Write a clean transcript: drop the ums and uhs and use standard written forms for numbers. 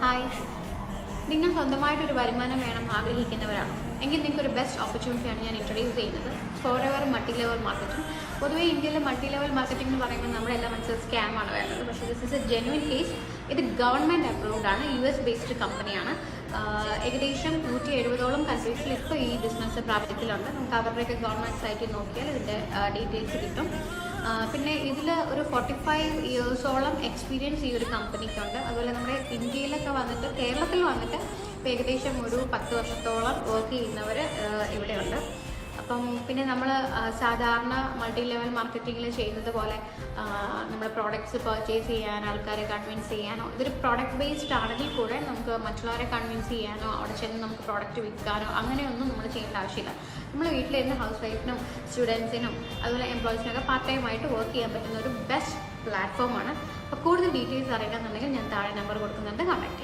Hi, നിങ്ങൾ സ്വന്തമായിട്ടൊരു വരുമാനം വേണം ആഗ്രഹിക്കുന്നവരാണ് എങ്കിൽ നിങ്ങൾക്കൊരു ബെസ്റ്റ് ഓപ്പർച്യൂണിറ്റിയാണ് ഞാൻ ഇൻട്രൊഡ്യൂസ് ചെയ്യുന്നത്. For multi level marketing. പൊതുവേ ഇന്ത്യയിലെ മൾട്ടി ലെവൽ മാർക്കറ്റിംഗ് എന്ന് പറയുമ്പോൾ നമ്മളെല്ലാം മനസ്സിൽ സ്കാമാണ് വേണ്ടത്. പക്ഷേ this is A genuine case. ഇത് ഗവൺമെൻറ് അപ്രൂവ്ഡ് ആണ്, US ബേസ്ഡ് കമ്പനിയാണ്. ഏകദേശം 170ഓളം കൺട്രീസിൽ ഇപ്പോൾ ഈ ബിസിനസ് പ്രാബല്യത്തിലുണ്ട്. നമുക്ക് അവരുടെയൊക്കെ ഗവൺമെൻറ് സൈറ്റിൽ നോക്കിയാൽ ഇതിൻ്റെ ഡീറ്റെയിൽസ് കിട്ടും. പിന്നെ ഇതിൽ ഒരു 45 ഇയേഴ്സോളം എക്സ്പീരിയൻസ് ഈ ഒരു കമ്പനിക്കുണ്ട്. അതുപോലെ നമ്മുടെ ഇന്ത്യയിലൊക്കെ വന്നിട്ട്, കേരളത്തിൽ വന്നിട്ട് ഇപ്പോൾ ഏകദേശം ഒരു 10 വർഷത്തോളം വർക്ക് ചെയ്യുന്നവർ ഇവിടെയുണ്ട്. അപ്പം പിന്നെ നമ്മൾ സാധാരണ മൾട്ടി ലെവൽ മാർക്കറ്റിങ്ങിൽ ചെയ്യുന്നത് പോലെ നമ്മൾ പ്രോഡക്റ്റ്സ് പർച്ചേസ് ചെയ്യാൻ, ആൾക്കാരെ കൺവിൻസ് ചെയ്യാനോ, ഇതൊരു പ്രോഡക്റ്റ് ബേസ്ഡ് ആണെങ്കിൽ കൂടെ നമുക്ക് മറ്റുള്ളവരെ കൺവിൻസ് ചെയ്യാനോ അവിടെ ചെന്ന് നമുക്ക് പ്രോഡക്റ്റ് വിൽക്കാനോ അങ്ങനെയൊന്നും നമ്മൾ ചെയ്യേണ്ട ആവശ്യമില്ല. നമ്മൾ വീട്ടിലിരുന്ന് ഹൗസ് വൈഫിനും സ്റ്റുഡൻസിനും അതുപോലെ എംപ്ലോയീസിനൊക്കെ പാർട്ട് ടൈം ആയിട്ട് വർക്ക് ചെയ്യാൻ പറ്റുന്ന ഒരു ബെസ്റ്റ് പ്ലാറ്റ്ഫോമാണ്. അപ്പോൾ കൂടുതൽ ഡീറ്റെയിൽസ് അറിയണമെന്നുണ്ടെങ്കിൽ ഞാൻ താഴെ നമ്പർ കൊടുക്കുന്നുണ്ട്, കോൺടാക്ട് ചെയ്യാം.